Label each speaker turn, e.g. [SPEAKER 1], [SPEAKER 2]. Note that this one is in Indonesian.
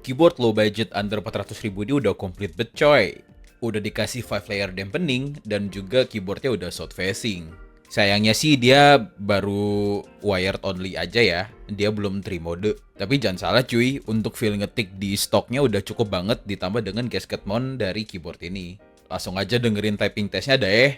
[SPEAKER 1] Keyboard low budget under 400.000 ini udah komplit bet coy. Udah dikasih 5 layer dampening dan juga keyboardnya udah south facing. Sayangnya sih dia baru wired only aja ya. Dia belum 3 mode. Tapi jangan salah cuy, untuk feel ngetik di stoknya udah cukup banget ditambah dengan gasket mount dari keyboard ini. Langsung aja dengerin typing testnya deh.